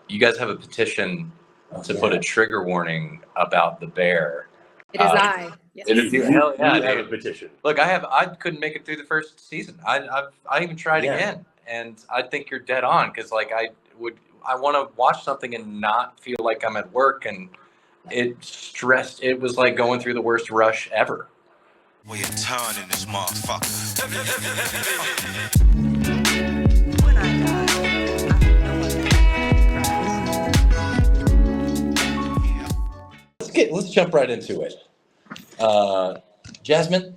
you guys have a petition to put a trigger warning about the bear. It is I. Yes. It is you. Hell yeah, you have a petition. Look, I couldn't make it through the first season. I even tried again, and I think you're dead on, because like I want to watch something and not feel like I'm at work, and it was like going through the worst rush ever. We a ton in this motherfucker. Let's jump right into it. Jasmin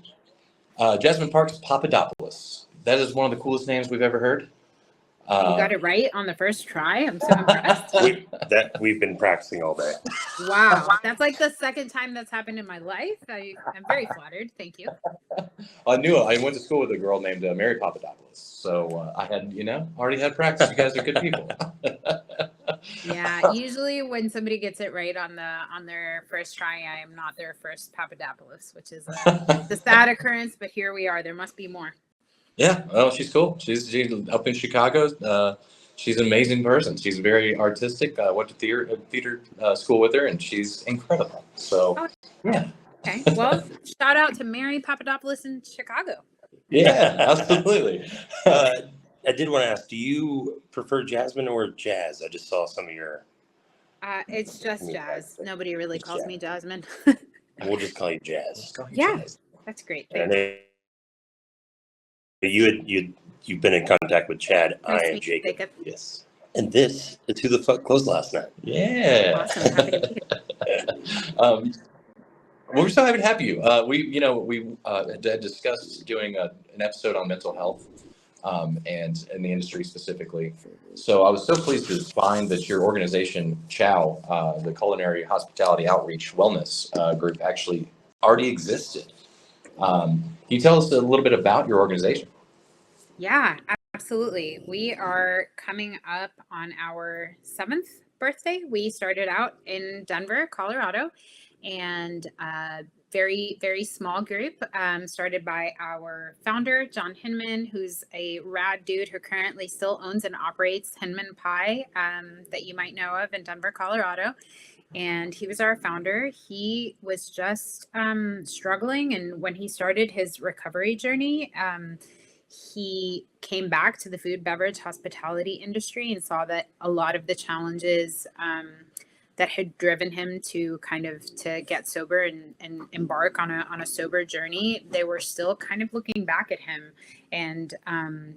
Parks-Papadopoulos. That is one of the coolest names we've ever heard. You got it right on the first try. I'm so impressed. We've been practicing all day. Wow, that's like the second time that's happened in my life. I'm very flattered. Thank you. I knew it. I went to school with a girl named Mary Papadopoulos, so I had already had practice. You guys are good people. Yeah, usually when somebody gets it right on their first try, I am not their first Papadopoulos, which is a sad occurrence. But here we are. There must be more. Yeah, well, she's cool. She's up in Chicago. She's an amazing person. She's very artistic. I went to theater school with her, and she's incredible. So, yeah. Okay. Well, shout out to Mary Papadopoulos in Chicago. Yeah, absolutely. I did want to ask, do you prefer Jasmin or Jazz? I just saw some of your... It's just Jazz. Nobody really calls me Jasmin. We'll just call you Jazz. Jazz. That's great. And you've been in contact with Chad, I, and Jacob. Yes. And this is Who the Fuck Closed Last Night. Yeah. Awesome. Happy to be here. We're so happy to have you. We had discussed doing an episode on mental health, and in the industry specifically. So I was so pleased to find that your organization, CHOW, the Culinary Hospitality Outreach Wellness group, actually already existed. Can you tell us a little bit about your organization? Yeah, absolutely. We are coming up on our 7th birthday. We started out in Denver, Colorado, and very, very small group, started by our founder, John Hinman, who's a rad dude who currently still owns and operates Hinman Pie, that you might know of in Denver, Colorado. And he was our founder. He was just struggling. And when he started his recovery journey, he came back to the food, beverage, hospitality industry and saw that a lot of the challenges that had driven him to get sober and embark on a sober journey, they were still kind of looking back at him. And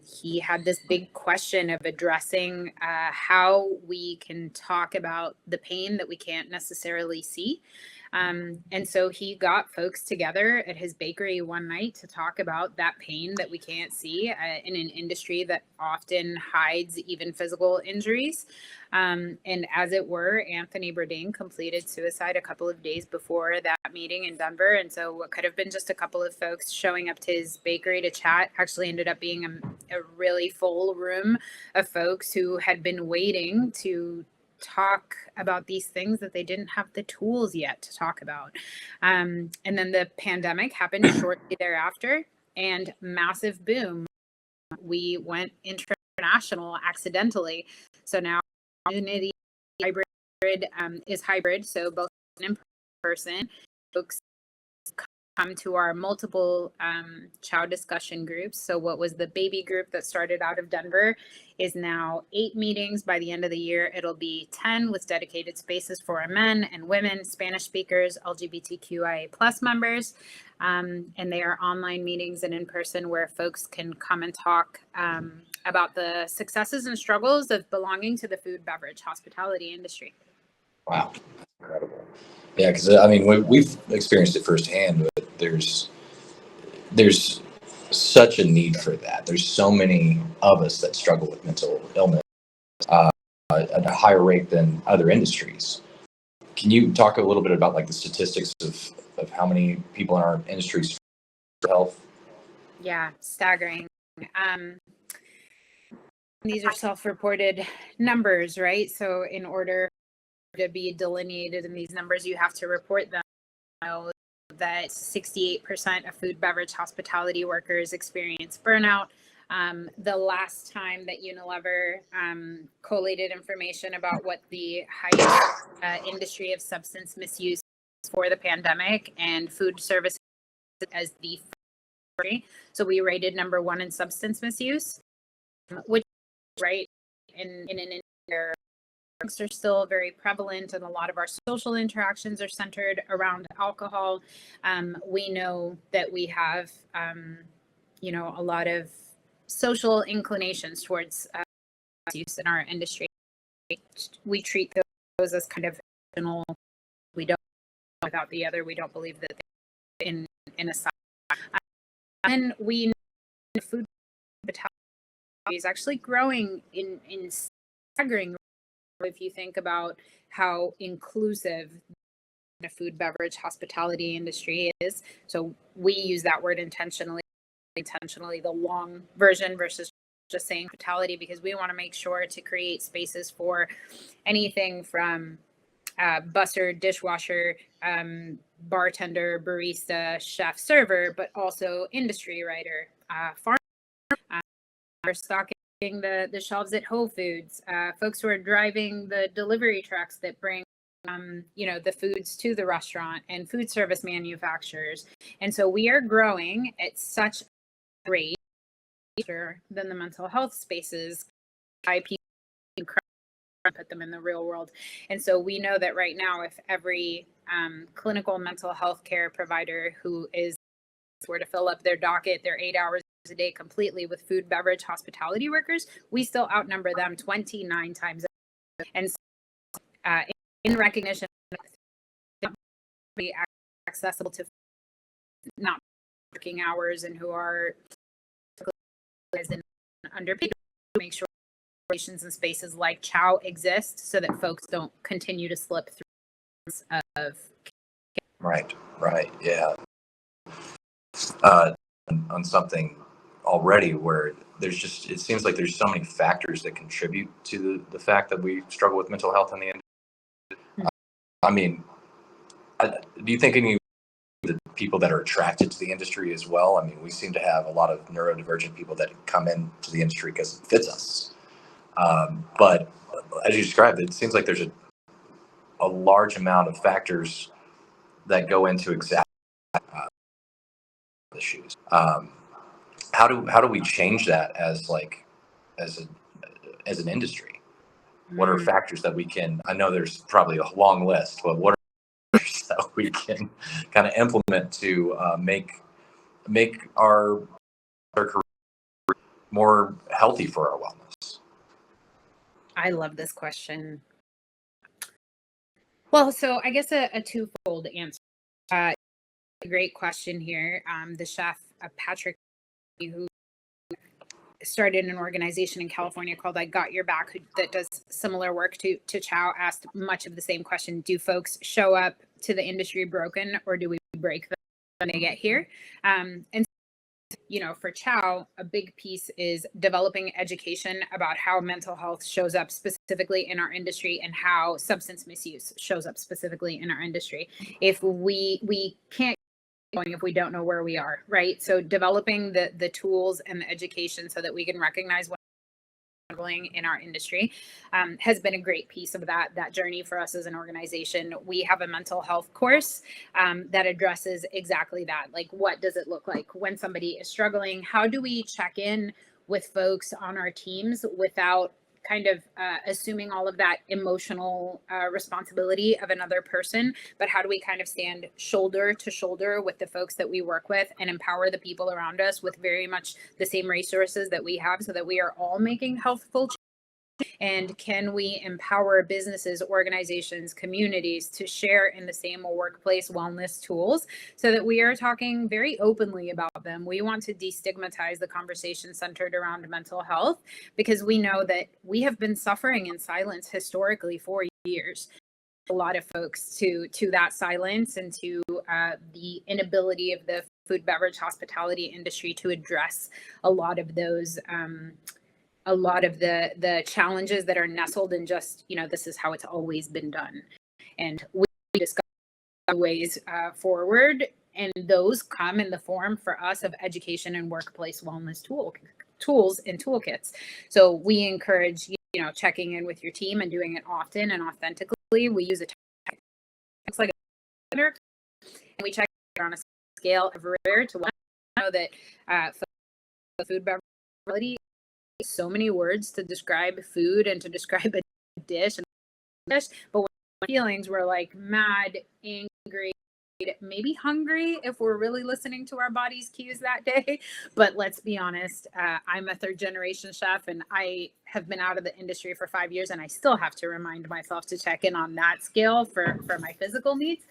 he had this big question of addressing how we can talk about the pain that we can't necessarily see. And so he got folks together at his bakery one night to talk about that pain that we can't see in an industry that often hides even physical injuries. And as it were, Anthony Bourdain completed suicide a couple of days before that meeting in Denver. And so what could have been just a couple of folks showing up to his bakery to chat actually ended up being a really full room of folks who had been waiting to talk about these things that they didn't have the tools yet to talk about. And then the pandemic happened shortly thereafter, and massive boom. We went international accidentally. So now Unity hybrid is hybrid. So both in person, folks come to our multiple CHOW discussion groups. So what was the baby group that started out of Denver is now 8 meetings. By the end of the year, it'll be 10 with dedicated spaces for our men and women, Spanish speakers, LGBTQIA+ members. And they are online meetings and in person where folks can come and talk about the successes and struggles of belonging to the food, beverage, hospitality industry. Wow, that's incredible. Yeah, because I mean, we've experienced it firsthand, but there's such a need for that. There's so many of us that struggle with mental illness at a higher rate than other industries. Can you talk a little bit about like the statistics of how many people in our industries for health? Yeah, staggering. These are self-reported numbers, right? So in order to be delineated in these numbers, you have to report them. That 68% of food, beverage, hospitality workers experience burnout. The last time that Unilever collated information about what the highest industry of substance misuse for the pandemic, and food service as the first. So we rated number 1 in substance misuse, which right in an industry where drugs are still very prevalent and a lot of our social interactions are centered around alcohol. We know that we have a lot of social inclinations towards use in our industry. We treat those as kind of we don't without the other. We don't believe that in a side. And we know food is actually growing in staggering. If you think about how inclusive the food, beverage, hospitality industry is, so we use that word intentionally, the long version versus just saying hospitality, because we want to make sure to create spaces for anything from busser, dishwasher, bartender, barista, chef, server, but also industry writer, farmer, stocking the shelves at Whole Foods, folks who are driving the delivery trucks that bring the foods to the restaurant, and food service manufacturers. And so we are growing at such a rate than the mental health spaces. IP put them in the real world. And so we know that right now, if every clinical mental health care provider who were to fill up their docket, their 8 hours a day completely with food, beverage, hospitality workers, we still outnumber them 29 times. And so, in recognition of be accessible to not working hours and who are as in underpaid, make sure relations and spaces like CHOW exist so that folks don't continue to slip through of Right, yeah. On something already where it seems like there's so many factors that contribute to the fact that we struggle with mental health in the end. I mean, do you think any of the people that are attracted to the industry as well? I mean, we seem to have a lot of neurodivergent people that come into the industry because it fits us. But as you described, it seems like there's a large amount of factors that go into exact issues. How do we change that as an industry? What are factors that we can? I know there's probably a long list, but what are factors that we can kind of implement to make our career more healthy for our wellness? I love this question. Well, so I guess a twofold answer. A great question here. The chef Patrick, who started an organization in California called I Got Your Back, that does similar work to CHOW, asked much of the same question. Do folks show up to the industry broken, or do we break them when they get here? And for CHOW, a big piece is developing education about how mental health shows up specifically in our industry and how substance misuse shows up specifically in our industry. If we can't going if we don't know where we are, right? So developing the tools and the education so that we can recognize what's struggling in our industry has been a great piece of that journey for us as an organization. We have a mental health course that addresses exactly that. Like, what does it look like when somebody is struggling? How do we check in with folks on our teams without kind of assuming all of that emotional responsibility of another person, but how do we kind of stand shoulder to shoulder with the folks that we work with and empower the people around us with very much the same resources that we have so that we are all making healthful change? And can we empower businesses, organizations, communities to share in the same workplace wellness tools so that we are talking very openly about them? We want to destigmatize the conversation centered around mental health because we know that we have been suffering in silence historically for years. A lot of folks to that silence and to the inability of the food, beverage, hospitality industry to address a lot of those a lot of the challenges that are nestled in just, this is how it's always been done. And we discuss ways forward, and those come in the form for us of education and workplace wellness tools and toolkits. So we encourage, checking in with your team and doing it often and authentically. We use it's like a and we check on a scale everywhere to know that food beverage, so many words to describe food and to describe a dish, but when feelings were like mad, angry, maybe hungry if we're really listening to our body's cues that day. But let's be honest, I'm a third generation chef and I have been out of the industry for 5 years and I still have to remind myself to check in on that scale for my physical needs.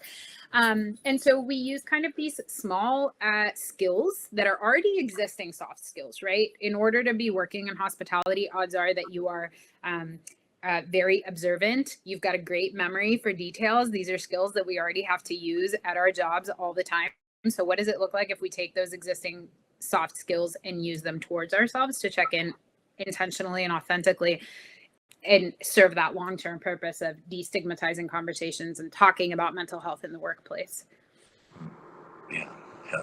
And so we use kind of these small skills that are already existing soft skills, right? In order to be working in hospitality, odds are that you are very observant. You've got a great memory for details. These are skills that we already have to use at our jobs all the time. So what does it look like if we take those existing soft skills and use them towards ourselves to check in intentionally and authentically and serve that long-term purpose of destigmatizing conversations and talking about mental health in the workplace? Yeah,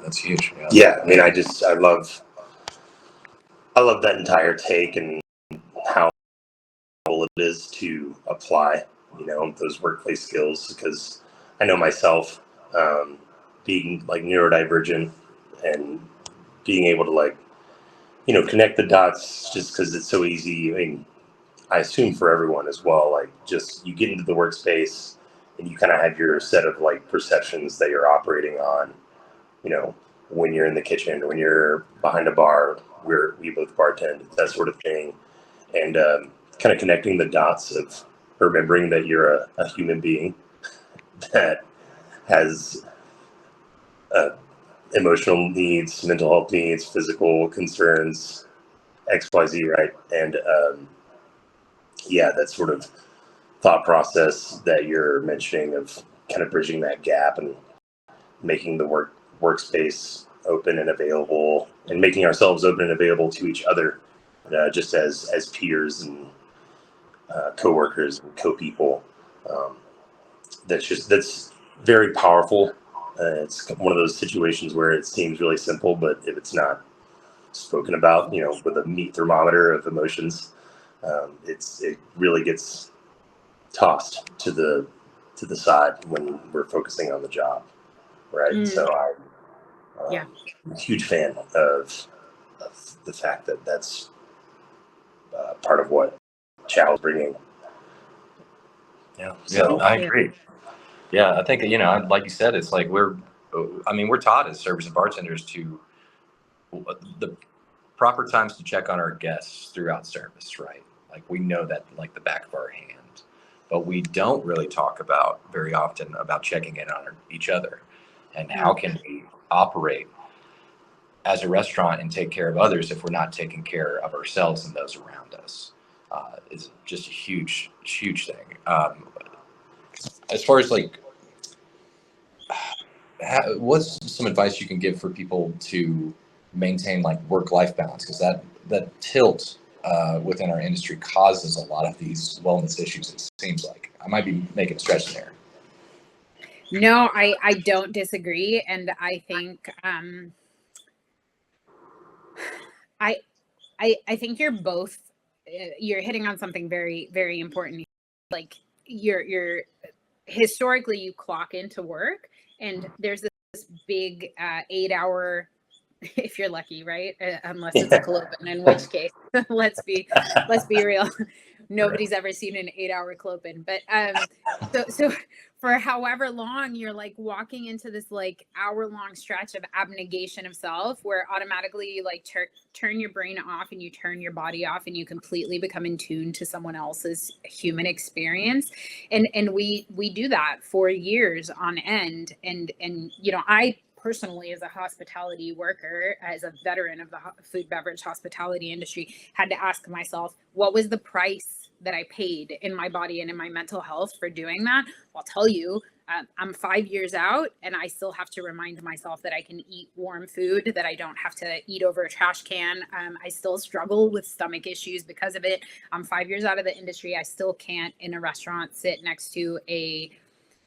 that's huge. Yeah, I mean, I love that entire take and how it is to apply, those workplace skills, because I know myself, being like neurodivergent and being able to connect the dots just because it's so easy. I mean, I assume for everyone as well, like just you get into the workspace and you kind of have your set of perceptions that you're operating on, when you're in the kitchen, when you're behind a bar where we both bartend, that sort of thing. And kind of connecting the dots of remembering that you're a human being that has emotional needs, mental health needs, physical concerns, XYZ, right? And that sort of thought process that you're mentioning of kind of bridging that gap and making the workspace open and available, and making ourselves open and available to each other, just as peers and co-workers and co-people. That's very powerful. It's one of those situations where it seems really simple, but if it's not spoken about, with a meat thermometer of emotions, it really gets tossed to the side when we're focusing on the job, right? So I'm a huge fan of the fact that that's part of what CHOW is bringing. I agree. Yeah, I think like you said, it's like we're taught as servers and bartenders to the proper times to check on our guests throughout service, right? Like we know that like the back of our hand, but we don't really talk about very often about checking in on each other and how can we operate as a restaurant and take care of others if we're not taking care of ourselves and those around us. Is just a huge thing. As far as what's some advice you can give for people to maintain work-life balance? Because that tilt within our industry causes a lot of these wellness issues. It seems like I might be making a stretch there. No, I don't disagree, and I think I think you're both. You're hitting on something very, very important. Like you're historically you clock into work, and there's this big 8-hour, if you're lucky, right? Unless it's a clopen, in which case, let's be real. Nobody's ever seen an 8-hour clopen, but so for however long you're walking into this hour-long stretch of abnegation of self, where automatically you turn your brain off and you turn your body off and you completely become in tune to someone else's human experience, and we do that for years on end, and I personally, as a hospitality worker, as a veteran of the food beverage hospitality industry, had to ask myself, what was the price that I paid in my body and in my mental health for doing that? I'll tell you, I'm 5 years out and I still have to remind myself that I can eat warm food, that I don't have to eat over a trash can. I still struggle with stomach issues because of it. I'm 5 years out of the industry. I still can't in a restaurant sit next to a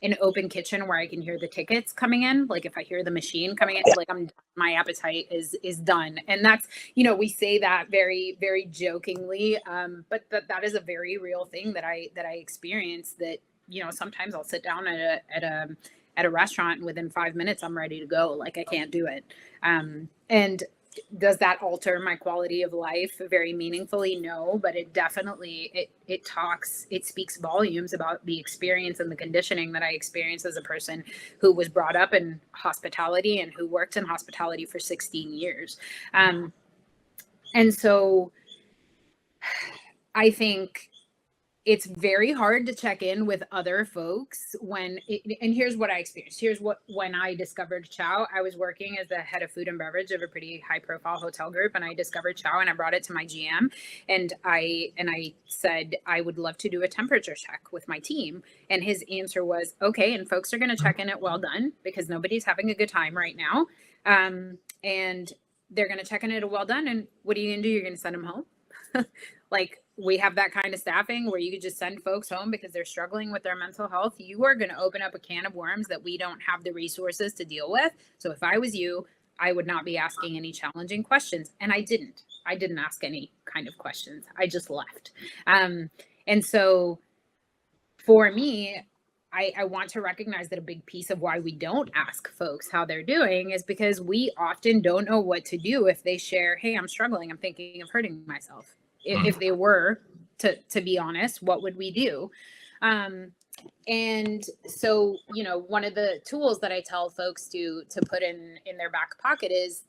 an open kitchen where I can hear the tickets coming in. Like if I hear the machine coming in, like my appetite is done. And that's, we say that very, very jokingly. But that is a very real thing that I experience, that, sometimes I'll sit down at a restaurant and within 5 minutes I'm ready to go. Like I can't do it. And does that alter my quality of life very meaningfully? No, but it definitely, it speaks volumes about the experience and the conditioning that I experienced as a person who was brought up in hospitality and who worked in hospitality for 16 years. And so I think it's very hard to check in with other folks and here's what I experienced. When I discovered CHOW, I was working as the head of food and beverage of a pretty high profile hotel group. And I discovered CHOW and I brought it to my GM and I said, I would love to do a temperature check with my team. And his answer was, okay. And folks are going to check in at well done because nobody's having a good time right now. And they're going to check in at a well done. And what are you going to do? You're going to send them home. Like, we have that kind of staffing where you could just send folks home because they're struggling with their mental health. You are going to open up a can of worms that we don't have the resources to deal with. So if I was you, I would not be asking any challenging questions. And I didn't ask any kind of questions. I just left. And so for me, I want to recognize that a big piece of why we don't ask folks how they're doing is because we often don't know what to do if they share, hey, I'm struggling, I'm thinking of hurting myself. If they were, to be honest, what would we do? And so, one of the tools that I tell folks to put in their back pocket is,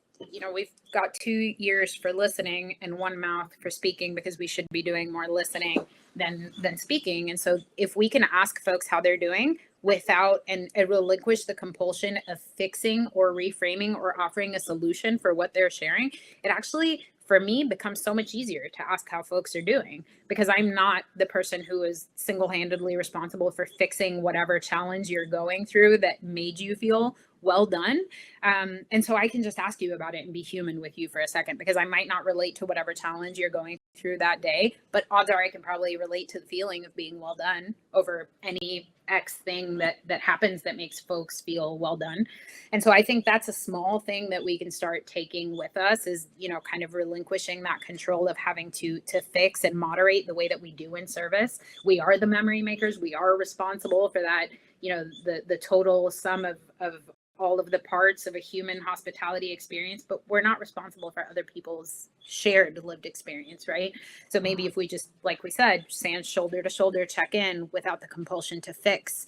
we've got 2 ears for listening and 1 mouth for speaking, because we should be doing more listening than speaking. And so if we can ask folks how they're doing without and relinquish the compulsion of fixing or reframing or offering a solution for what they're sharing, it actually, for me, becomes so much easier to ask how folks are doing, because I'm not the person who is single-handedly responsible for fixing whatever challenge you're going through that made you feel well done. And so I can just ask you about it and be human with you for a second, because I might not relate to whatever challenge you're going through that day, but odds are I can probably relate to the feeling of being well done over any X thing that happens that makes folks feel well done. And so I think that's a small thing that we can start taking with us is, kind of relinquishing that control of having to fix and moderate the way that we do in service. We are the memory makers. We are responsible for that, the total sum of all of the parts of a human hospitality experience, but we're not responsible for other people's shared lived experience, right? So maybe if we just, like we said, stand shoulder to shoulder, check in without the compulsion to fix,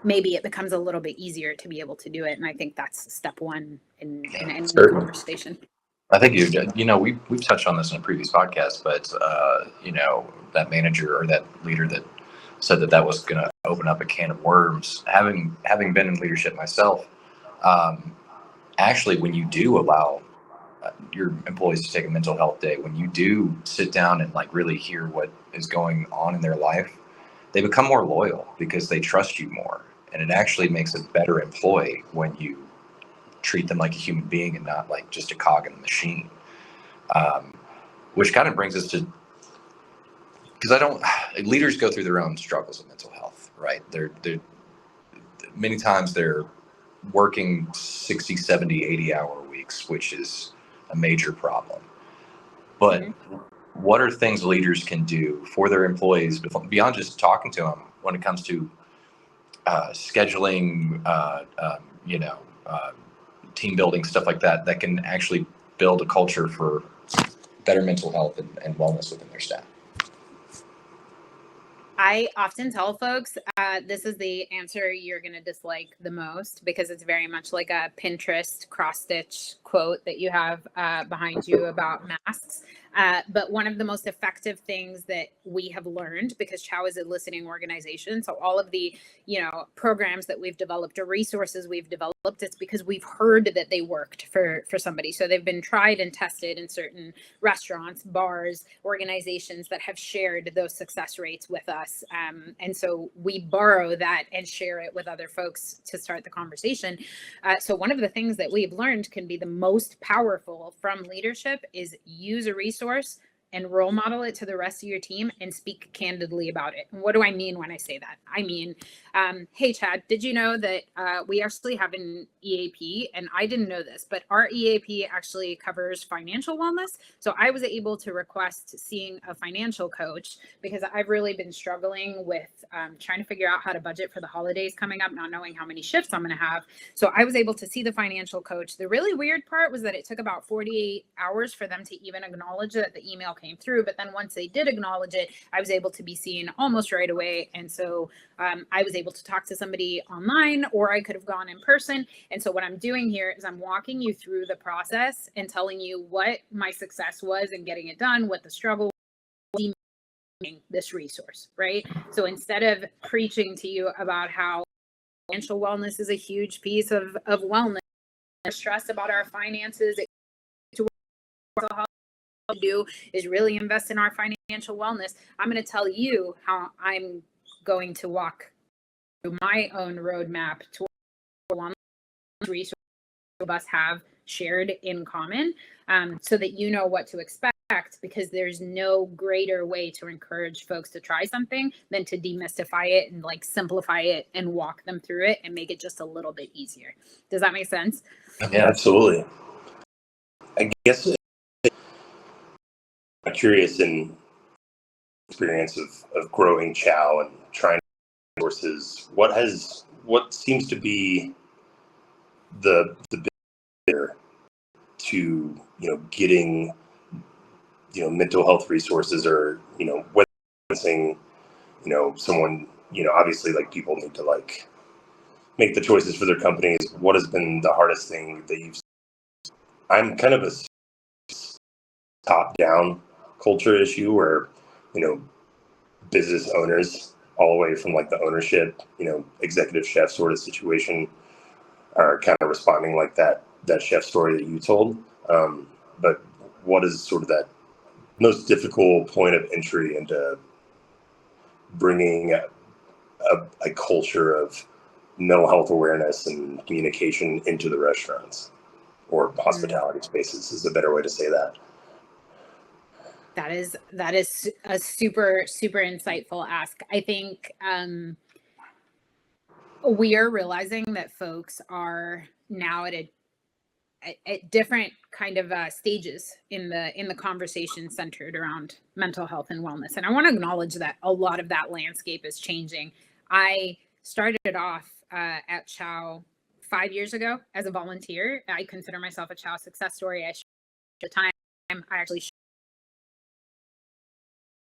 maybe it becomes a little bit easier to be able to do it. And I think that's step one in any conversation. I think we've touched on this in a previous podcast, but that manager or that leader that said that was going to open up a can of worms. Having been in leadership myself, actually, when you do allow your employees to take a mental health day, when you do sit down and really hear what is going on in their life, they become more loyal because they trust you more, and it actually makes a better employee when you treat them like a human being and not like just a cog in the machine. Which kind of brings us to, because leaders go through their own struggles with mental health, right? They're many times they're working 60, 70, 80-hour weeks, which is a major problem. But what are things leaders can do for their employees beyond just talking to them when it comes to scheduling, team building, stuff like that, that can actually build a culture for better mental health and wellness within their staff? I often tell folks, this is the answer you're going to dislike the most, because it's very much like a Pinterest cross-stitch quote that you have behind you about masks. But one of the most effective things that we have learned, because CHOW is a listening organization, so all of the programs that we've developed or resources we've developed, it's because we've heard that they worked for somebody. So they've been tried and tested in certain restaurants, bars, organizations that have shared those success rates with us. And so we borrow that and share it with other folks to start the conversation. So one of the things that we've learned can be the most powerful from leadership is use a resource and role model it to the rest of your team and speak candidly about it. And what do I mean when I say that? I mean, hey, Chad, did you know that we actually have an EAP? And I didn't know this, but our EAP actually covers financial wellness. So I was able to request seeing a financial coach because I've really been struggling with trying to figure out how to budget for the holidays coming up, not knowing how many shifts I'm going to have. So I was able to see the financial coach. The really weird part was that it took about 48 hours for them to even acknowledge that the email came through. But then once they did acknowledge it, I was able to be seen almost right away. And so I was able to talk to somebody online, or I could have gone in person. And so what I'm doing here is I'm walking you through the process and telling you what my success was in getting it done, what the struggle was, this resource, right? So instead of preaching to you about how financial wellness is a huge piece of wellness, stress about our finances, what we do is really invest in our financial wellness. I'm going to tell you how I'm going to walk through my own roadmap to wellness resources of us have shared in common, so that you know what to expect, because there's no greater way to encourage folks to try something than to demystify it and like simplify it and walk them through it and make it just a little bit easier. Does that make sense? Yeah, absolutely. I guess I'm curious in experience of growing CHOW and trying resources. What seems to be the barrier to getting mental health resources, or witnessing someone, obviously, like, people need to like make the choices for their companies. What has been the hardest thing that you've seen? I'm kind of a top down culture issue where business owners, all the way from like the ownership, executive chef sort of situation, are kind of responding like that chef story that you told. But what is sort of that most difficult point of entry into bringing a culture of mental health awareness and communication into the restaurants or hospitality spaces, is a better way to say that? That is a super insightful ask. I think we are realizing that folks are now at different kind of stages in the conversation centered around mental health and wellness. And I want to acknowledge that a lot of that landscape is changing. I started off at CHOW 5 years ago as a volunteer. I consider myself a CHOW success story. At the time, I actually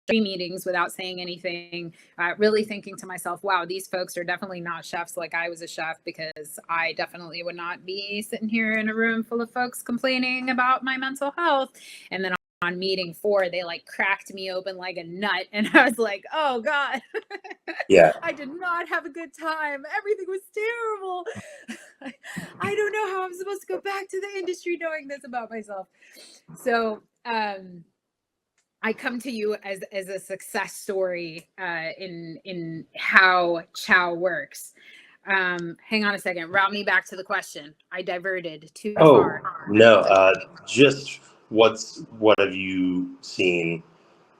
meetings without saying anything, really thinking to myself, wow, these folks are definitely not chefs like I was a chef, because I definitely would not be sitting here in a room full of folks complaining about my mental health. And then on meeting 4, they like cracked me open like a nut, and I was like, oh God, Yeah. I did not have a good time. Everything was terrible. I don't know how I'm supposed to go back to the industry knowing this about myself. So I come to you as a success story in how CHOW works. Hang on a second. Route me back to the question. I diverted too far. No, just what have you seen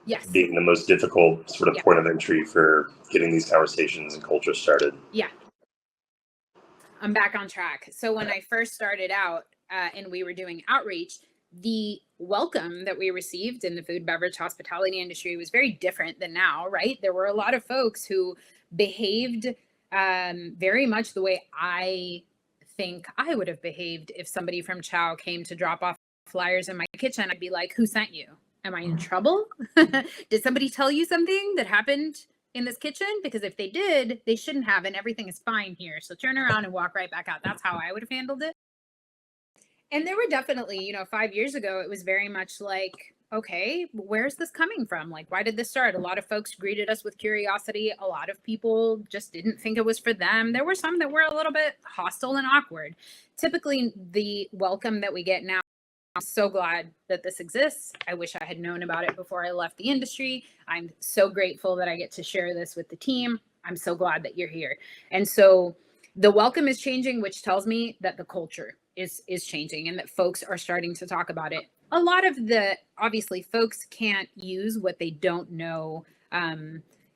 Yes. being the most difficult sort of point of entry for getting these conversations and culture started? Yeah. I'm back on track. So when I first started out and we were doing outreach, the welcome that we received in the food, beverage, hospitality industry was very different than now, right? There were a lot of folks who behaved very much the way I think I would have behaved if somebody from CHOW came to drop off flyers in my kitchen. I'd be like, who sent you? Am I in trouble? Did somebody tell you something that happened in this kitchen? Because if they did, they shouldn't have, and everything is fine here. So turn around and walk right back out. That's how I would have handled it. And there were definitely, 5 years ago, it was very much like, okay, where's this coming from? Like, why did this start? A lot of folks greeted us with curiosity. A lot of people just didn't think it was for them. There were some that were a little bit hostile and awkward. Typically, the welcome that we get now, I'm so glad that this exists. I wish I had known about it before I left the industry. I'm so grateful that I get to share this with the team. I'm so glad that you're here. And so the welcome is changing, which tells me that the culture is changing and that folks are starting to talk about it. a lot of the, obviously folks can't use what they don't know.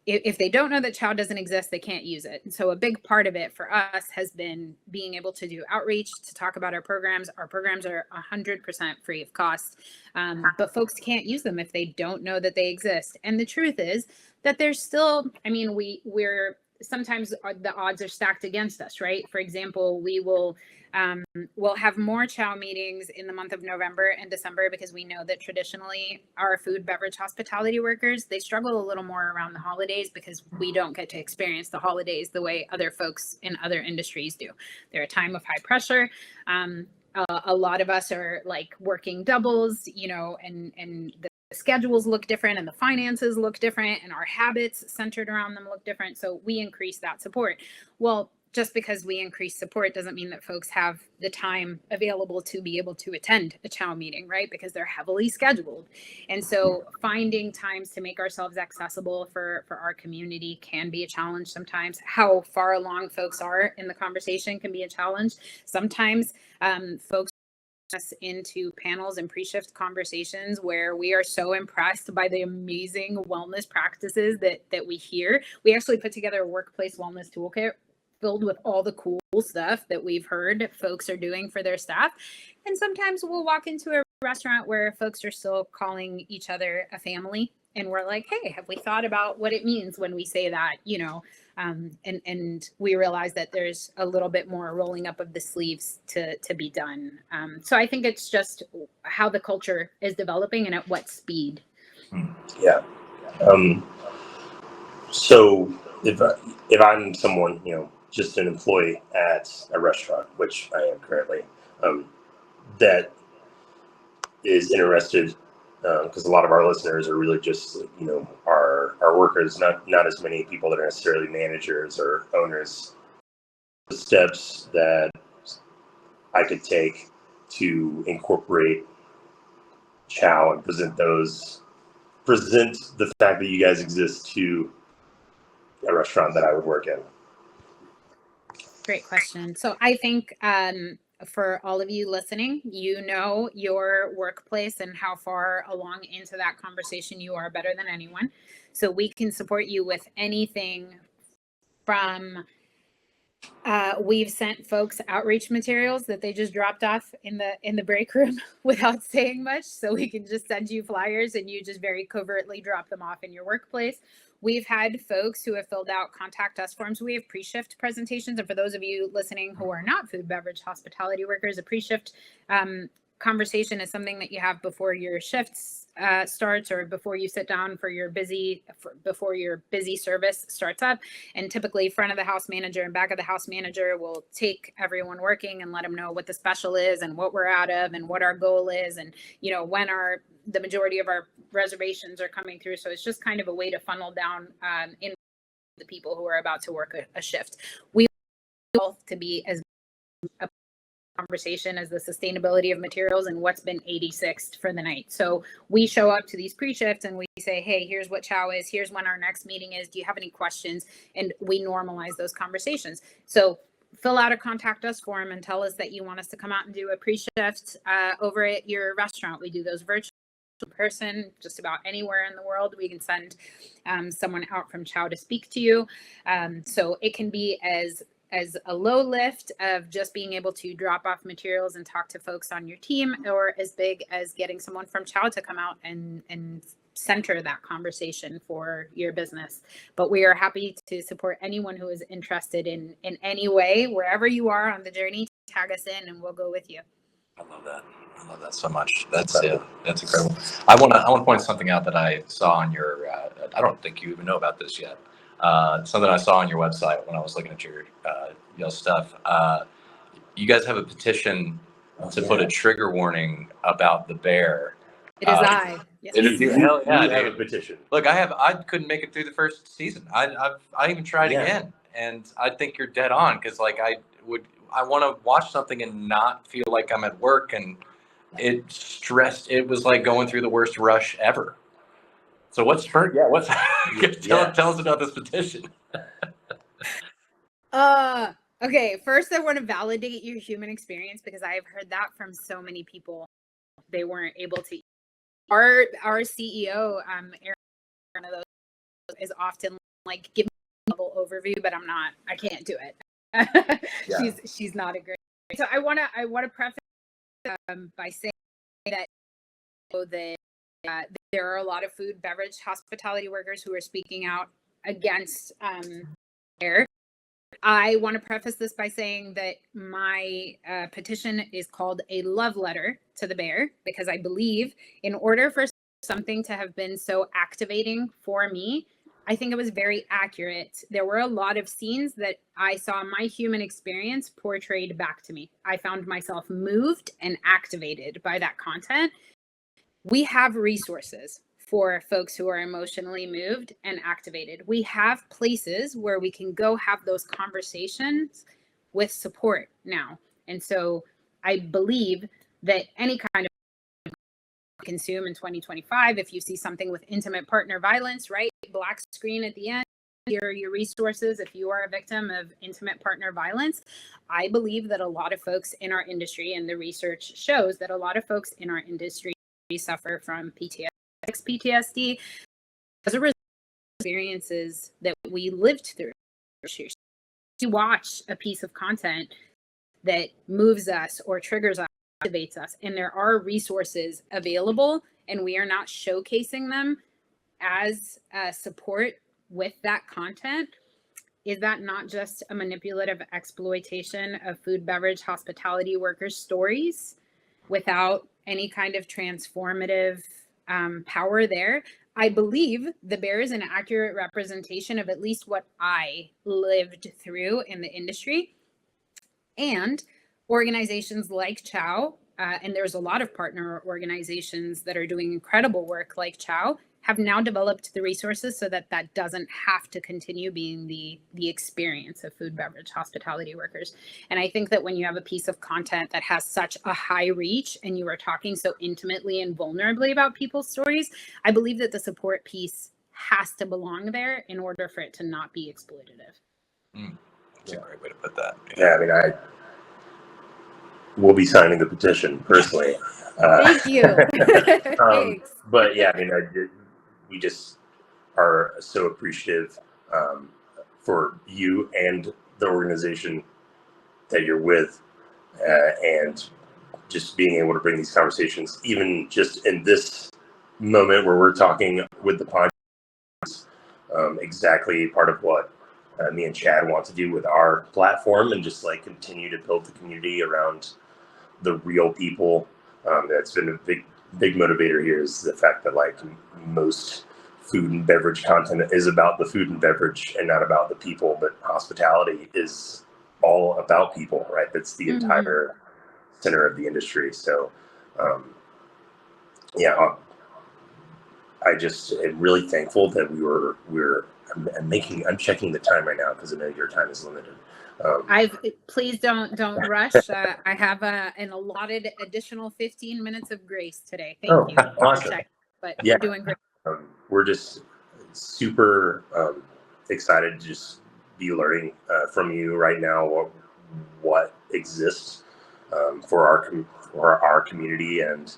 If they don't know that CHOW doesn't exist, they can't use it. And so a big part of it for us has been being able to do outreach, to talk about our programs. Our programs are 100% free of cost, but folks can't use them if they don't know that they exist. And the truth is that there's still, I mean, we're sometimes the odds are stacked against us, right? For example, we'll have more CHOW meetings in the month of November and December because we know that traditionally our food, beverage, hospitality workers, they struggle a little more around the holidays because we don't get to experience the holidays the way other folks in other industries do. They're a time of high pressure. A lot of us are like working doubles, you know, and the schedules look different and the finances look different and our habits centered around them look different. So we increase that support. Well, just because we increase support doesn't mean that folks have the time available to be able to attend a CHOW meeting, right? Because they're heavily scheduled. And so finding times to make ourselves accessible for our community can be a challenge sometimes. How far along folks are in the conversation can be a challenge. Sometimes folks us into panels and pre-shift conversations where we are so impressed by the amazing wellness practices that we hear. We actually put together a workplace wellness toolkit filled with all the cool stuff that we've heard folks are doing for their staff. And sometimes we'll walk into a restaurant where folks are still calling each other a family. And we're like, hey, have we thought about what it means when we say that, you know? And we realize that there's a little bit more rolling up of the sleeves to be done. So I think it's just how the culture is developing and at what speed. Yeah. So if I'm someone, you know, just an employee at a restaurant, which I am currently, that is interested, because a lot of our listeners are really just, you know, our workers, not as many people that are necessarily managers or owners. The steps that I could take to incorporate CHOW and present the fact that you guys exist to a restaurant that I would work in. Great question. So I think for all of you listening, you know your workplace and how far along into that conversation you are better than anyone. So we can support you with anything from we've sent folks outreach materials that they just dropped off in the break room without saying much. So we can just send you flyers and you just very covertly drop them off in your workplace. We've had folks who have filled out contact us forms. We have pre-shift presentations. And for those of you listening who are not food, beverage, hospitality workers, a pre-shift conversation is something that you have before your shifts starts or before you sit down before your busy service starts up. And typically front of the house manager and back of the house manager will take everyone working and let them know what the special is and what we're out of and what our goal is. And, you know, when the majority of our reservations are coming through. So it's just kind of a way to funnel down in the people who are about to work a shift. We want to be as a conversation as the sustainability of materials and what's been 86th for the night. So we show up to these pre-shifts and we say, hey, here's what CHOW is. Here's when our next meeting is. Do you have any questions? And we normalize those conversations. So fill out a contact us form and tell us that you want us to come out and do a pre-shift over at your restaurant. We do those virtual person, just about anywhere in the world. We can send someone out from CHOW to speak to you. So it can be as a low lift of just being able to drop off materials and talk to folks on your team, or as big as getting someone from CHOW to come out and center that conversation for your business. But we are happy to support anyone who is interested in any way, wherever you are on the journey. Tag us in and we'll go with you. I love that. I love that so much. That's incredible. I want to point something out that I saw on your. I don't think you even know about this yet. Something I saw on your website when I was looking at your stuff. You guys have a petition to put a trigger warning about the bear. It is I. Yes. It is you. Hell yeah, You have a petition. Look, I couldn't make it through the first season. I even tried again, and I think you're dead on because like I want to watch something and not feel like I'm at work, and it was like going through the worst rush ever. So tell us about this petition. Okay, first I want to validate your human experience because I have heard that from so many people. they weren't able to. Our CEO, Erin, one of those is often like, give me a level overview, but I can't do it. Yeah. She's not a great. So I want to preface by saying that there are a lot of food, beverage, hospitality workers who are speaking out against bear. I want to preface this by saying that my petition is called a love letter to the bear, because I believe in order for something to have been so activating for me, I think it was very accurate. There were a lot of scenes that I saw my human experience portrayed back to me. I found myself moved and activated by that content. We have resources for folks who are emotionally moved and activated. We have places where we can go have those conversations with support now. And so I believe that any kind of consume in 2025, if you see something with intimate partner violence, right? Black screen at the end, here are your resources if you are a victim of intimate partner violence. I believe that a lot of folks in our industry, and the research shows that a lot of folks in our industry suffer from PTSD as a result of experiences that we lived through. To watch a piece of content that moves us or triggers us, activates us, and there are resources available, and we are not showcasing them as support with that content, is that not just a manipulative exploitation of food, beverage, hospitality workers' stories without any kind of transformative power there? I believe the bear is an accurate representation of at least what I lived through in the industry. And organizations like CHOW, and there's a lot of partner organizations that are doing incredible work like CHOW, have now developed the resources so that that doesn't have to continue being the experience of food, beverage, hospitality workers. And I think that when you have a piece of content that has such a high reach and you are talking so intimately and vulnerably about people's stories, I believe that the support piece has to belong there in order for it to not be exploitative. That's a great way to put that. Yeah, I mean, I will be signing the petition personally. Thank you. Thanks. But yeah, I mean, we just are so appreciative for you and the organization that you're with, and just being able to bring these conversations, even just in this moment where we're talking with the podcast, exactly part of what me and Chad want to do with our platform, and just like continue to build the community around the real people. That's been a big motivator here, is the fact that like most food and beverage content is about the food and beverage and not about the people, but hospitality is all about people, right? That's the entire center of the industry. So yeah, I just am really thankful that I'm checking the time right now because I know your time is limited. Please don't rush. I have an allotted additional 15 minutes of grace today. Thank you. Awesome. But Yeah. we're doing great. We're just super excited to just be learning from you right now what exists for our community, and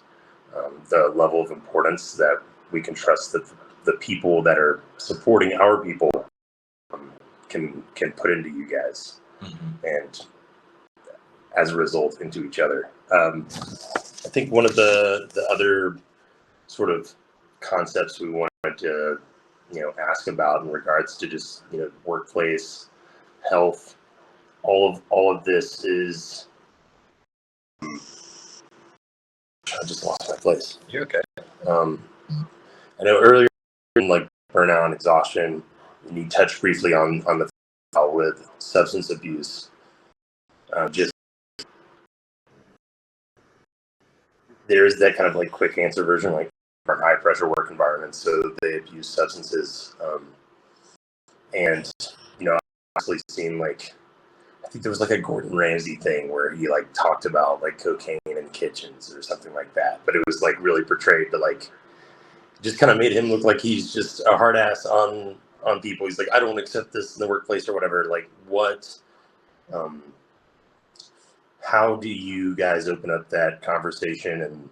the level of importance that we can trust that the people that are supporting our people can put into you guys, and as a result into each other. I think one of the other sort of concepts we wanted to ask about in regards to just workplace health, all of this is I just lost my place. You're okay. I know earlier in like burnout and exhaustion, and you touched briefly on the with substance abuse. Just there's that kind of like quick answer version, like our high pressure work environments, so they abuse substances, and honestly seemed like, I think there was like a Gordon Ramsay thing where he like talked about like cocaine in kitchens or something like that, but it was like really portrayed to like just kind of made him look like he's just a hard ass on people. He's like, I don't accept this in the workplace or whatever. Like what, how do you guys open up that conversation, and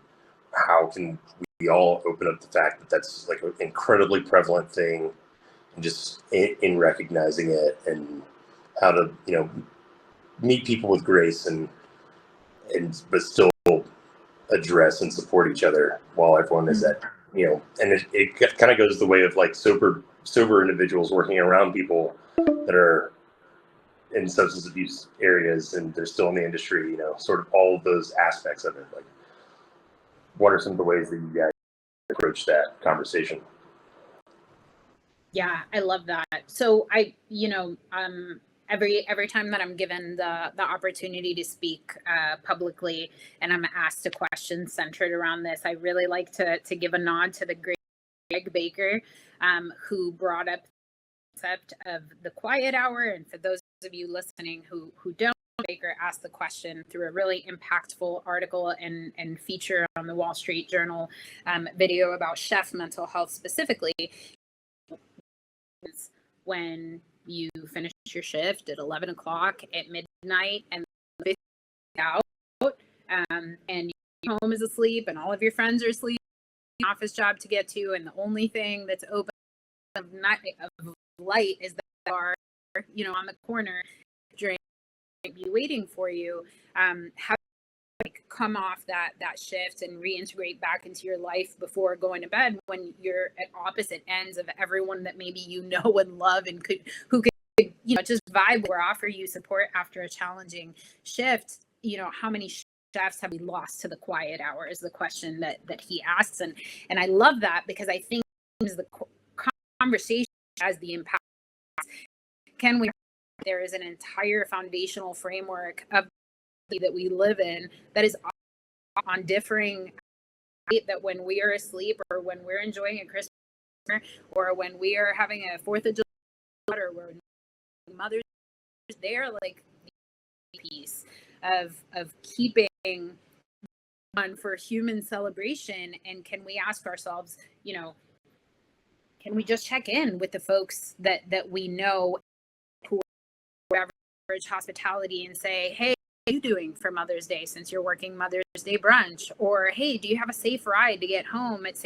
how can we all open up the fact that that's like an incredibly prevalent thing, and just in recognizing it, and how to, meet people with grace, and but still address and support each other while everyone is at, and it kind of goes the way of like sober individuals working around people that are in substance abuse areas and they're still in the industry, sort of all of those aspects of it. Like, what are some of the ways that you guys approach that conversation? Yeah, I love that. So every time that I'm given the opportunity to speak publicly, and I'm asked a question centered around this, I really like to give a nod to the great Greg Baker, who brought up the concept of the quiet hour. And for those of you listening who don't, Baker asked the question through a really impactful article and feature on the Wall Street Journal video about chef mental health specifically. When you finish your shift at 11 o'clock at midnight and out, and your home is asleep and all of your friends are asleep, office job to get to, and the only thing that's open of light is the bar, on the corner, drink be waiting for you. How come off that shift and reintegrate back into your life before going to bed when you're at opposite ends of everyone that maybe and love and who could just vibe or offer you support after a challenging shift. How many chefs have we lost to the quiet hour is the question that he asks, and I love that, because I think the conversation has the impact. There is an entire foundational framework of that we live in that is on differing, that when we are asleep, or when we're enjoying a Christmas, or when we are having a 4th of July, or when Mother's Day, they're like the piece of keeping on for human celebration. And can we ask ourselves, can we just check in with the folks that we know who are average hospitality and say, hey, are you doing for Mother's Day since you're working Mother's Day brunch? Or, hey, do you have a safe ride to get home at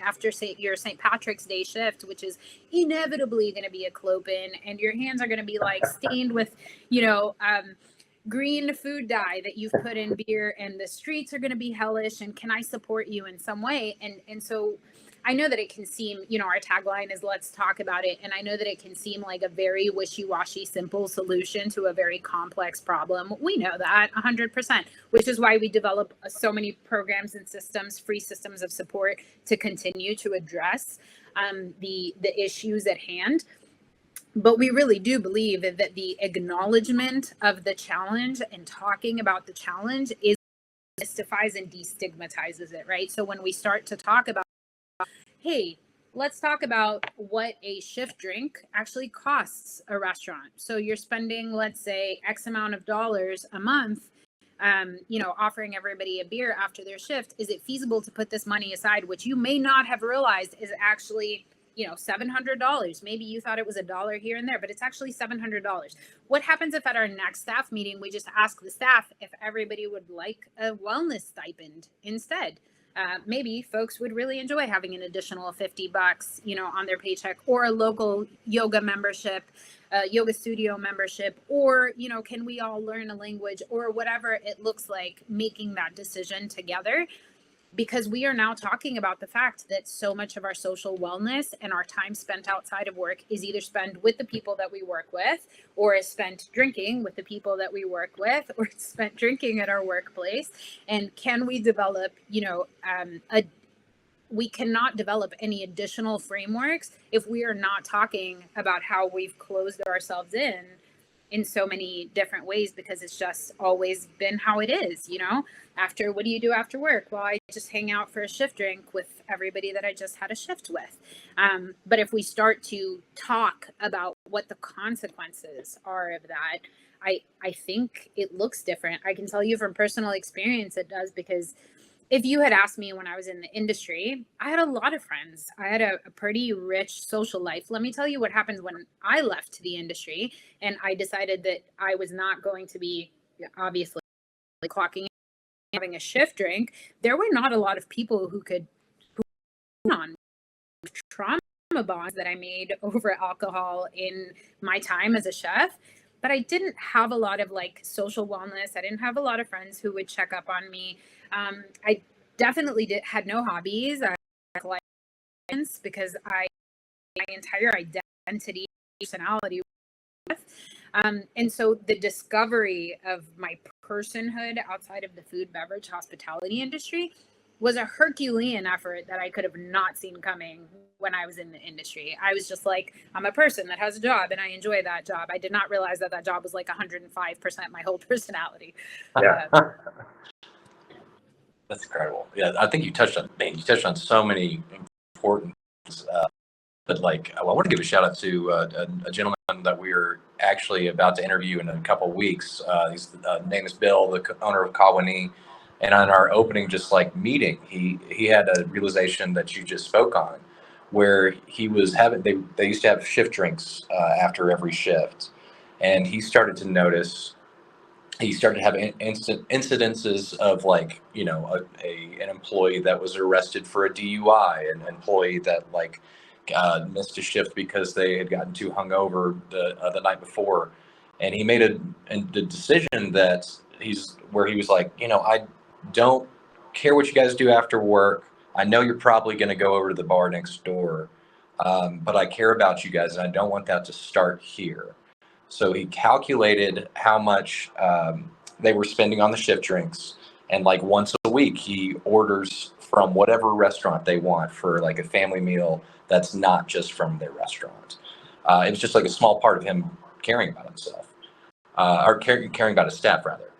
after your St. Patrick's Day shift, which is inevitably going to be a clopen, and your hands are going to be like stained with, green food dye that you've put in beer, and the streets are going to be hellish, and can I support you in some way? And so I know that it can seem, our tagline is let's talk about it. And I know that it can seem like a very wishy-washy, simple solution to a very complex problem. We know that 100%, which is why we develop so many programs and systems, free systems of support to continue to address the issues at hand. But we really do believe that the acknowledgement of the challenge and talking about the challenge mystifies and destigmatizes it, right? So when we start to talk about, hey, let's talk about what a shift drink actually costs a restaurant. So you're spending, let's say, X amount of dollars a month, offering everybody a beer after their shift. Is it feasible to put this money aside, which you may not have realized is actually, $700. Maybe you thought it was $1 here and there, but it's actually $700. What happens if at our next staff meeting, we just ask the staff if everybody would like a wellness stipend instead? Maybe folks would really enjoy having an additional $50, on their paycheck, or a local yoga membership, yoga studio membership, or, can we all learn a language, or whatever it looks like, making that decision together. Because we are now talking about the fact that so much of our social wellness and our time spent outside of work is either spent with the people that we work with, or is spent drinking with the people that we work with, or it's spent drinking at our workplace. And can we develop, we cannot develop any additional frameworks if we are not talking about how we've closed ourselves in so many different ways, because it's just always been how it is. After, what do you do after work? Well, I just hang out for a shift drink with everybody that I just had a shift with. But if we start to talk about what the consequences are of that, I think it looks different. I can tell you from personal experience it does, because if you had asked me when I was in the industry, I had a lot of friends. I had a pretty rich social life. Let me tell you what happened when I left the industry and I decided that I was not going to be, obviously, clocking having a shift drink, there were not a lot of people who could on trauma bonds that I made over alcohol in my time as a chef. But I didn't have a lot of like social wellness. I didn't have a lot of friends who would check up on me. I definitely had no hobbies. I like because my entire identity, personality. And so the discovery of my personhood outside of the food, beverage, hospitality industry was a Herculean effort that I could have not seen coming when I was in the industry. I was just like, I'm a person that has a job and I enjoy that job. I did not realize that job was like 105% my whole personality. Yeah. That's incredible. Yeah, I think you touched on so many important things. But like, I want to give a shout out to a gentleman that we're actually about to interview in a couple of weeks. His name is Bill, the owner of Kawani. And on our opening, just like meeting, he had a realization that you just spoke on, where he was having they used to have shift drinks after every shift, and he started to notice. He started having incidences of like, you know, an employee that was arrested for a DUI, an employee that like missed a shift because they had gotten too hungover the night before, and he made the decision that he was like, you know, I don't care what you guys do after work. I know you're probably going to go over to the bar next door, but I care about you guys, and I don't want that to start here. So he calculated how much they were spending on the shift drinks. And like once a week, he orders from whatever restaurant they want for like a family meal that's not just from their restaurant. It was just like a small part of him caring about himself, or caring about his staff, rather.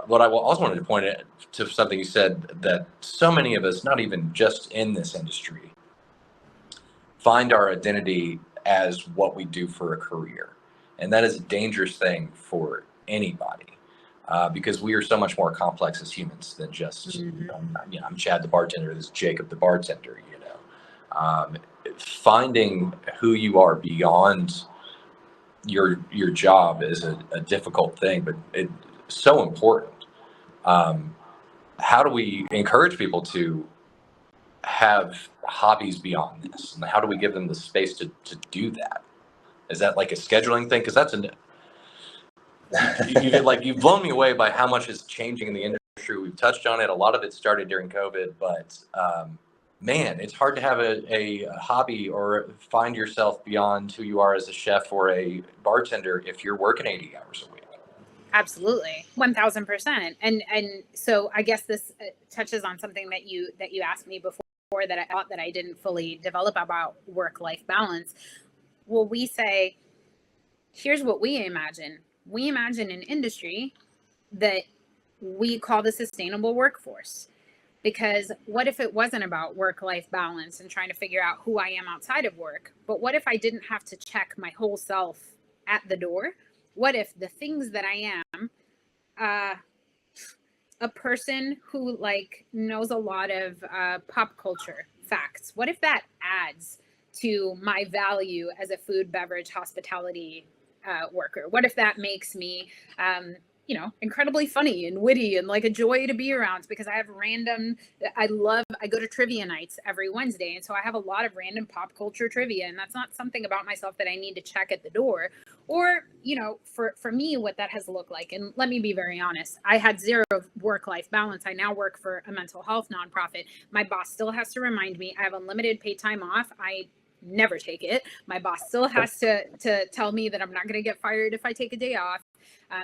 What I also wanted to point out to something you said, that so many of us, not even just in this industry, find our identity as what we do for a career. And that is a dangerous thing for anybody, because we are so much more complex as humans than just, you know, I'm Chad the bartender, this is Jacob the bartender, you know. Finding who you are beyond your job is a difficult thing, but it's so important. How do we encourage people to have hobbies beyond this, and how do we give them the space to do that? Is that like a scheduling thing? Because that's you've blown me away by how much is changing in the industry. We've touched on it. A lot of it started during COVID, but man, it's hard to have a hobby or find yourself beyond who you are as a chef or a bartender if you're working 80 hours a week. Absolutely, 1000%. And so I guess this touches on something that you asked me before that I thought that I didn't fully develop about work-life balance. Well, we say, here's what we imagine. We imagine an industry that we call the sustainable workforce. Because what if it wasn't about work-life balance and trying to figure out who I am outside of work? But what if I didn't have to check my whole self at the door? What if the things that I am, a person who like knows a lot of pop culture facts, what if that adds to my value as a food, beverage, hospitality worker? What if that makes me, you know, incredibly funny and witty and like a joy to be around? Because I have I go to trivia nights every Wednesday. And so I have a lot of random pop culture trivia. And that's not something about myself that I need to check at the door. Or, you know, for me, what that has looked like. And let me be very honest. I had zero work-life balance. I now work for a mental health nonprofit. My boss still has to remind me I have unlimited paid time off. I never take it. My boss still has to tell me that I'm not going to get fired if I take a day off.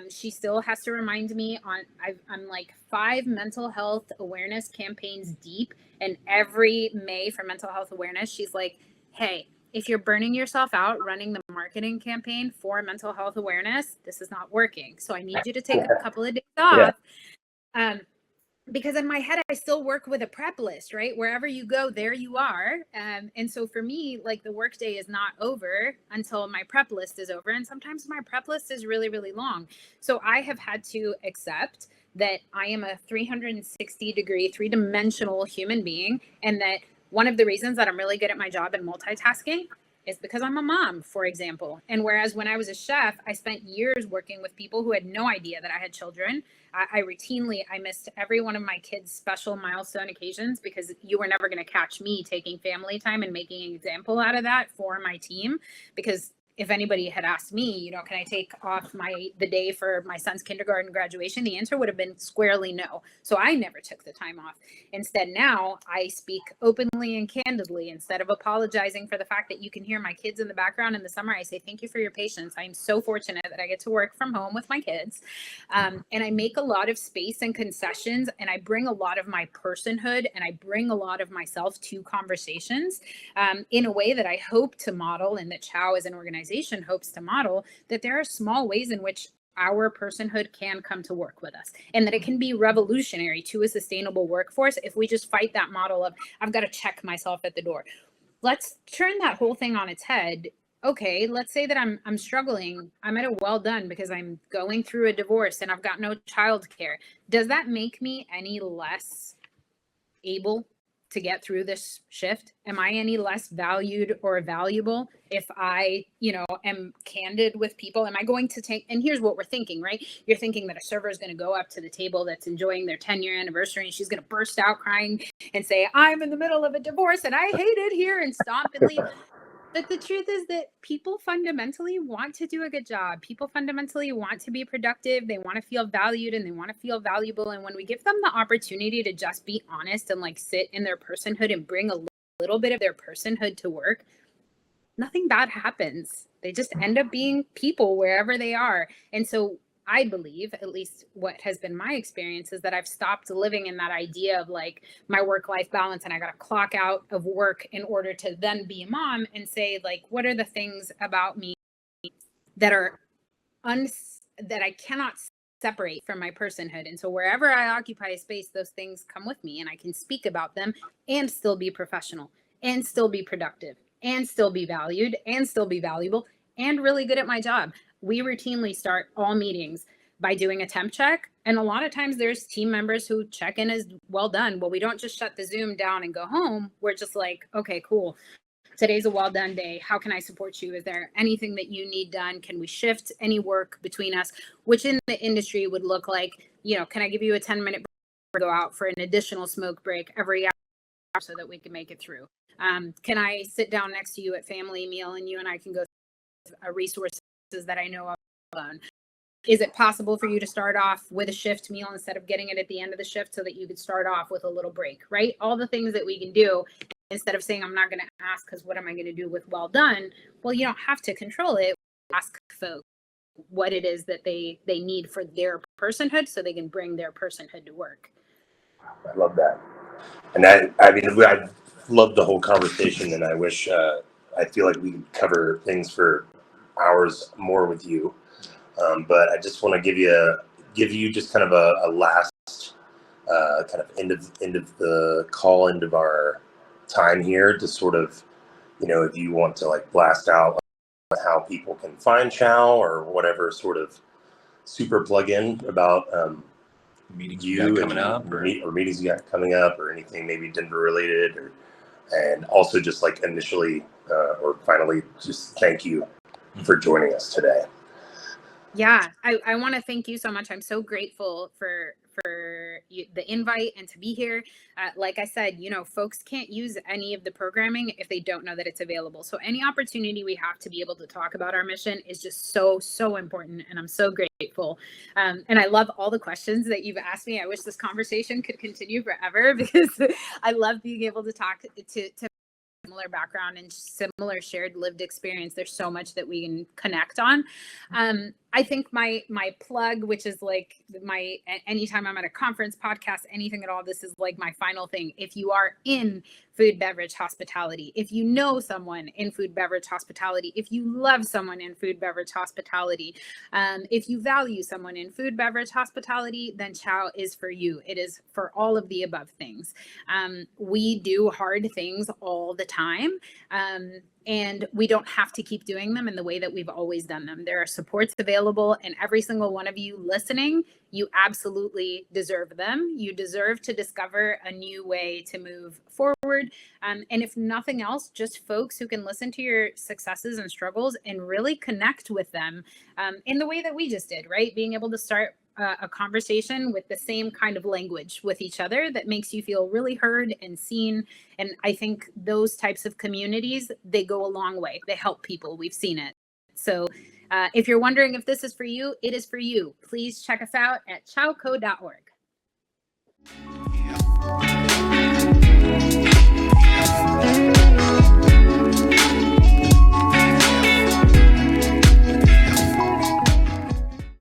She still has to remind me I'm like 5 mental health awareness campaigns deep. And every May for mental health awareness, she's like, hey, if you're burning yourself out running the marketing campaign for mental health awareness, this is not working. So I need you to take a couple of days off. Yeah. Because in my head, I still work with a prep list, right? Wherever you go, there you are. And so for me, like the workday is not over until my prep list is over. And sometimes my prep list is really, really long. So I have had to accept that I am a 360-degree, 3-dimensional human being. And that one of the reasons that I'm really good at my job and multitasking Is because I'm a mom, for example. And whereas when I was a chef, I spent years working with people who had no idea that I had children. I missed every one of my kids' special milestone occasions because you were never going to catch me taking family time and making an example out of that for my team. Because if anybody had asked me, can I take off the day for my son's kindergarten graduation? The answer would have been squarely no. So I never took the time off. Instead, now I speak openly and candidly. Instead of apologizing for the fact that you can hear my kids in the background in the summer, I say, thank you for your patience. I'm so fortunate that I get to work from home with my kids. And I make a lot of space and concessions, and I bring a lot of my personhood and I bring a lot of myself to conversations in a way that I hope to model, and that CHOW as an organization hopes to model, that there are small ways in which our personhood can come to work with us, and that it can be revolutionary to a sustainable workforce if we just fight that model of I've got to check myself at the door. Let's turn that whole thing on its head. Okay, let's say that I'm struggling. I'm at a well done because I'm going through a divorce and I've got no childcare. Does that make me any less able to get through this shift? Am I any less valued or valuable if I, am candid with people? Am I going to take, and here's what we're thinking, right? You're thinking that a server is going to go up to the table that's enjoying their 10-year anniversary and she's going to burst out crying and say, I'm in the middle of a divorce and I hate it here, and stomp and leave. But the truth is that people fundamentally want to do a good job. People fundamentally want to be productive. They want to feel valued and they want to feel valuable. And when we give them the opportunity to just be honest and sit in their personhood and bring a little bit of their personhood to work, nothing bad happens. They just end up being people wherever they are. And so I believe, at least what has been my experience, is that I've stopped living in that idea of my work-life balance and I got to clock out of work in order to then be a mom, and say, what are the things about me that are that I cannot separate from my personhood? And so wherever I occupy a space, those things come with me and I can speak about them and still be professional and still be productive and still be valued and still be valuable and really good at my job. We routinely start all meetings by doing a temp check. And a lot of times there's team members who check in as well done. Well, we don't just shut the Zoom down and go home. We're just okay, cool. Today's a well done day. How can I support you? Is there anything that you need done? Can we shift any work between us? Which in the industry would look like, can I give you a 10-minute break, go out for an additional smoke break every hour so that we can make it through? Can I sit down next to you at family meal and you and I can go through resources that I know of alone? Is it possible for you to start off with a shift meal instead of getting it at the end of the shift so that you could start off with a little break, right? All the things that we can do instead of saying, I'm not going to ask because what am I going to do with well done? Well, you don't have to control it. Ask folks what it is that they need for their personhood so they can bring their personhood to work. I love that. And I love the whole conversation, and I wish, I feel like we could cover things for hours more with you. But I just want to give you just kind of a last kind of end of the call, end of our time here, to sort of, if you want to blast out how people can find CHOW or whatever sort of super plug-in about Meetings you coming up, or meetings you got coming up, or anything maybe Denver related, and also just initially or finally, just thank you for joining us today. Yeah, I want to thank you so much. I'm so grateful for the invite and to be here. Like I said, folks can't use any of the programming if they don't know that it's available. So any opportunity we have to be able to talk about our mission is just so important. And I'm so grateful. And I love all the questions that you've asked me. I wish this conversation could continue forever because I love being able to talk to similar background and similar shared lived experience. There's so much that we can connect on. I think my plug, which is anytime I'm at a conference, podcast, anything at all, this is my final thing. If you are in food, beverage, hospitality, if you know someone in food, beverage, hospitality, if you love someone in food, beverage, hospitality, if you value someone in food, beverage, hospitality, then CHOW is for you. It is for all of the above things. We do hard things all the time. And we don't have to keep doing them in the way that we've always done them. There are supports available, and every single one of you listening, you absolutely deserve them. You deserve to discover a new way to move forward. And if nothing else, just folks who can listen to your successes and struggles and really connect with them in the way that we just did, right? Being able to start a conversation with the same kind of language with each other that makes you feel really heard and seen. And I think those types of communities, they go a long way. They help people. We've seen it. So if you're wondering if this is for you, it is for you. Please check us out at chowco.org. Yeah.